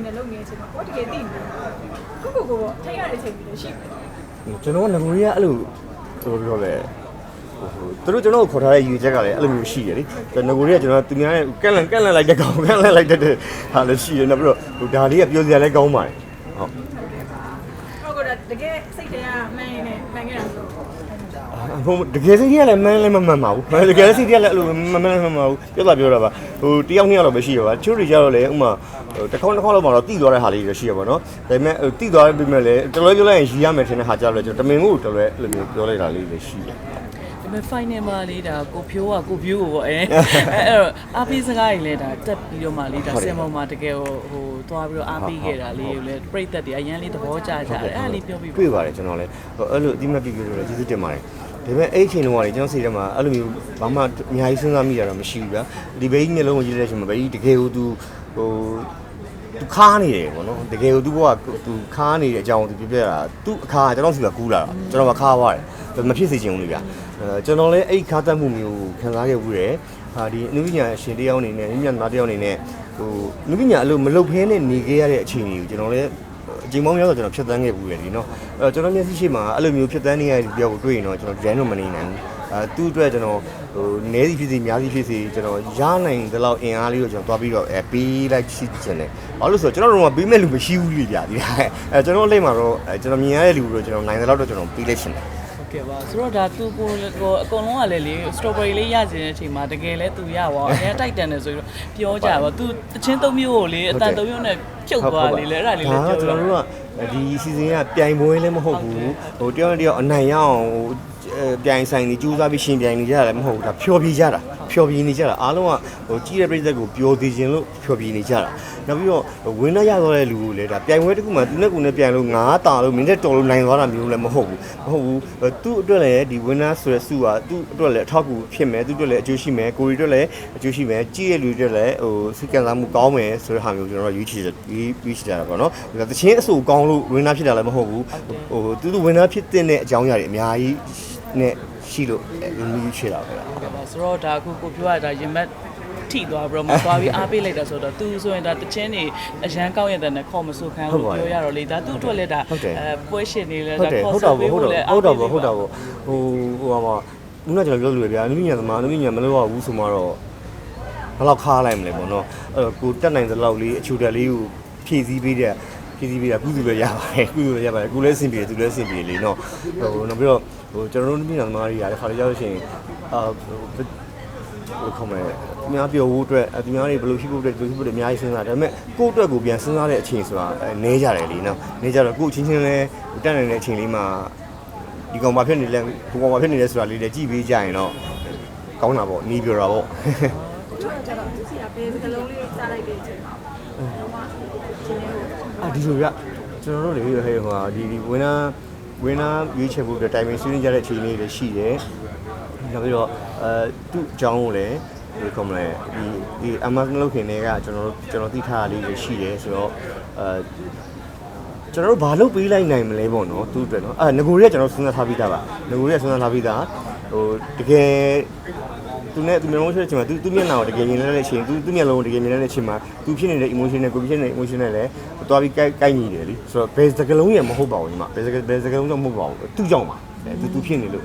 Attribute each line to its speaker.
Speaker 1: နဲ့လုပ်နေတဲ့အချိန်မှာကိုတကယ်သိနေကိုထိုင်ရတဲ့အချိန်ကြီးလည်းရှိတယ်
Speaker 2: ကျွန်တော်ကငကိုကြီးကအဲ့လိုပြောလဲသူတို့ကျွန်တော်ခေါ်ထားတဲ့ယူချက်ကလည်းအဲ့လိုမျိုးရှိတယ်လေငကိုကြီးကကျွန်တော်သူများနဲ့ကန့်လန့်လိုက်တဲ့ကောင်ကန့်လန့်လိုက်တဲ့ဟာလည်းရှိတယ်နောက်ပြီးတော့ဒါလေးကပြောစရာလည်းကောင်းပါတယ်
Speaker 1: ဟုတ်တကယ်စိတ်ထဲကမှန်းနေမှန်ခဲ့တာဆို
Speaker 2: ဟိုတကယ်စိတ်ကြီးကလည်းမှန်းလည်းမမှန်ပါဘူးတကယ်စိတ်ကြီးကလည်းအဲ့လိုမမှန်လည်းမမှန်ပါဘူးပြောတာပါဟိုတယောက်နှစ်ယောက်တော့ပဲရှိရပါချိုးတွေကြတော့လေဥမာတစ်ခေါက်လောက်မှတော့တိသွားတဲ့ဟာလေးတွေရှိရပါတော့ဒါပေမဲ့တိသွားပြီးမဲ့လည်းတလွဲပြောလိုက်ရင်ရီရမယ်ထင်တဲ့ဟာကြတော့ကျွန်တော်တမင်ကိုတလွဲအဲ့လိုမျိုးပြောလိုက်တာလေးတွေရှိတယ်
Speaker 3: ဒါပေမဲ့ final မှာလေးဒါကိုဖြိုးကိုပေါ့အဲ့တော့အားပေးစကားတွေလည်းဒါတက်ပြီးတော့မှလေးဒါစင်ပေါ်မှာတကယ်ဟိုသွားပြီးတော့အားပေးခဲ့တာလေးကိုလည်းပြိသက်တွေအရင်လေးသဘောကျကြတယ်အဲ့ဒါလေးပြောပြ
Speaker 2: တွေ့ပါတယ်ကျွန်တော်လည်းအဲ့လိုအတိမတ်ပြီးလို့လည်းကျေးဇူးတင်ပါတယ်ဒါပေမဲ့အဲ့အချိန်တုန်းကလေကျွန်တော်စိတ်ထဲမှာအဲ့လိုမျိုးဘာမှအများကြီးစဉ်းစားမိတာတော့မရှိဘူးဗျာဒီဘေးကြီးမျိုးလုံးကိုရေးတဲ့အချိန်မှာဘေးကြီးတကယ်ကိုသူဟိုသူခါနေတယ်ပေါ့နော်တကယ်ကိုသူကသူခါနေတဲ့အကြောင်းသူပြပြတာသူအခါကျွန်တော်စီကကူးလာတာကျွန်တော်ကခါသွားတယ်မဖြစ်စေချင်ဘူးလေဗျာကျွန်တော်လည်းအဲ့ခါတတ်မှုမျိုးခံစားခဲ့ဘူးတယ်ဟာဒီအနုပညာရှင်တယောက်အနေနဲ့အနုပညာသမားတယောက်အနေနဲ့ဟိုအနုပညာအလုပ်မလုပ်ဖဲနဲ့နေခဲ့ရတဲ့အချိန်ကြီးကိုကျွန်တော်လည်းအချိန်ပေါင်းများဆိုကျွန်တော်ဖြတ်သန်းခဲ့ဘူးလေဒီနော်ကျွန်တော်မျက်စိရှိမှာအဲ့လိုမျိုးဖြတ်သန်းနေရတဲ့တယောက်ကိုတွေ့ရင်တော့ကျွန်တော်ဂျန်တော့မနေနိုင်ဘူးသူ့အတွက်ကျွန်တော်ဟိုနည်းစီဖြစ်စီများစီဖြစ်စီကျွန်တော်ရနိုင်တဲ့လောက်အင်အားလေးကိုကျွန်တော်သွားပြီးတော့ပေးလိုက်ရှိချင်တယ်ဘာလို့ဆိုတော့ကျွန်တော်တို့ကပေးမဲ့လူမရှိဘူးလေဗျာဒီကျွန်တော်အလိမ့်မှာတော့ကျွန်တော်မြင်ရတဲ့လူကိုကျွန်တော်နိုင်တဲ့လောက်တော့ကျွန်တော်ပေးလိုက်ရှင်တယ်
Speaker 3: ကဲပါဆိုတော့ဒါသူကိုအကုန်လုံးကလည်းလေ strawberry လေးရစီတဲ့အချိန်မှာတကယ်လဲသူရပါအရင်တိုက်တန်တယ်ဆိုပြီးပြောကြပါသူတချင်းသုံးမျိုးကိုလေအတန်သုံးမျိုးနဲ့ကျုပ်သွားလေလေအဲ့ဒါလေးလည်းပြော
Speaker 2: ကျွန်တော်တို့ကဒီ season ကပြိုင်ပွဲလည်းမဟုတ်ဘူးဟိုတယောက်နဲ့တယောက်အနိုင်ရအောင်ဟိုပြိုင်ဆိုင်နေကြိုးစားပြီးရှင်ပြိုင်နေကြတာလည်းမဟုတ်ဘူးဒါဖျော်ဖြေကြတာဖျော်ဖြေနေကြတာအားလုံးကဟိုကြီးတဲ့ပြည်သက်ကိုပျော်သေးခြင်းလို့ဖျော်ဖြေနေကြတာနောက်ပြီးတော့ဝင်းရသွားတဲ့လူကိုလည်းဒါပြိုင်ပွဲတစ်ခုမှသူနဲ့ကိုယ်နဲ့ပြိုင်လို့ငါးတာလို့မင်းနဲ့တော်လို့နိုင်သွားတာမျိုးလည်းမဟုတ်ဘူးသူ့အတွက်လည်းဒီဝင်းနာဆိုတဲ့စုကသူ့အတွက်လည်းအထောက်အကူဖြစ်မယ်သူ့အတွက်လည်းအကျိုးရှိမယ်ကိုရီအတွက်လည်းအကျိုးရှိမယ်ကြီးရဲ့လူတွေအတွက်လည်းဟိုစိတ်ကံစားမှုကောင်းမယ်ဆိုတဲ့ဟာမျိုးကျွန်တော်ရွေးချယ်ကြတာပေါ့နော်တချင်းအဆူကောင်းလို့ဝင်းနာဖြစ်တာလည်းမဟုတ်ဘူးဟိုသူဝင်းနာဖြစ်တဲ့အကြောင်းအရာတွေအများကြီးနဲ့ရှိလို့လူချေတာပဲ
Speaker 3: ဆိုတော့ဒါအခုကိုပြောရတာရင်မက်ထိသွားပြီးတော့မသွားပြီးအားပေးလိုက်တာဆိုတော့သူဆိုရင်ဒါတချင်းနေအရန်ကောက်ရတဲ့နဲ့ခေါ်မဆိုခံလို့ပြောရတော့လေဒါသူ့အတွက်လည်းဒါပွဲရှင်နေလဲဒါခေါ်ဆိုပေးလို့လည်း
Speaker 2: ဟုတ်တော့ဟိုမှာဦးကကျွန်တော်ပြောလို့ဗျာအနုပညာသမားအနုပညာမလုပ်ရဘူးဆိုမှတော့ဘယ်လောက်ခါလိုက်မလဲပေါ့နော်အဲ့တော့ကိုတက်နိုင်သလောက်လေးအချူတက်လေးကိုဖြည့်ဆည်းပေးတဲ့ကုသလည်းရပါတယ်ကိုလည်းအဆင်ပြေသူလည်းအဆင်ပြေလေနော်ဟိုနောက်ပြီးတော့ဟိုကျွန်တော်တို့ပြည်နယ်သမားတွေကလည်းခါလေးရောက်လို့ရှိရင်ဟိုခေါ်မယ်အများပြောဖို့အတွက်သူများတွေဘယ်လိုရှိဖို့အတွက်အများကြီးစဉ်းစားတယ်ဒါပေမဲ့ကိုယ့်အတွက်ကိုပြန်စဉ်းစားတဲ့အချိန်ဆိုတာနည်းကြတယ်လေနော်နည်းကြတော့ကိုယ့်ချင်းချင်းလည်းတက်နိုင်တဲ့အချိန်လေးမှာဒီကောင်ဘာဖြစ်နေလဲဟိုကောင်ဘာဖြစ်နေလဲဆိုတာလေးလည်းကြည့်ပေးကြရင်တော့ကောင်းတာပေါ့နီးပြောတာပေါ့
Speaker 1: ကျတော့သူစီကဘယ်စကလုံးလေးစားလိုက်တဲ့အချိန်မှာ
Speaker 2: ဒီလိုရကျွန်တော်တို့လေဟိုဒီဝင်းနာရွေးချယ်ဖို့အတွက်တိုင်ပင်ဆွေးနွေးကြတဲ့အချိန်လေးတွေရှိတယ်နောက်ပြီးတော့သူ့အကြောင်းကိုလည်းဒီကောမလဲဒီ Amazon လောက်ခင်တွေကကျွန်တော်သိထားတာလေးတွေရှိတယ်ဆိုတော့ကျွန်တော်တို့ဘာလုပ်ပေးလိုက်နိုင်မလဲပေါ့နော်သူ့အတွက်နော်ငကိုတွေကကျွန်တော်စဉ်းစားထားပြီးသားပါငကိုတွေကစဉ်းစားထားပြီးသားဟိုတကယ်သူမျက်လုံးရှိတဲ့အချိန်မှာသူမျက်နှာကိုတကယ်မြင်တဲ့အချိန်သူမျက်လုံးကိုတကယ်မြင်တဲ့အချိန်မှာသူဖြစ်နေတဲ့ emotion နဲ့ကိုဖြစ်နေတဲ့ emotion နဲ့လည်းသွားပြီးကိုက်ညီတယ်လीဆိုတော့ဘယ်စကလုံးရမဟုတ်ပါဘူးညီမဘယ်စကလုံးတော့မဟုတ်ပါဘူးသူ့ကြောင့်ပါသူဖြစ်နေလို့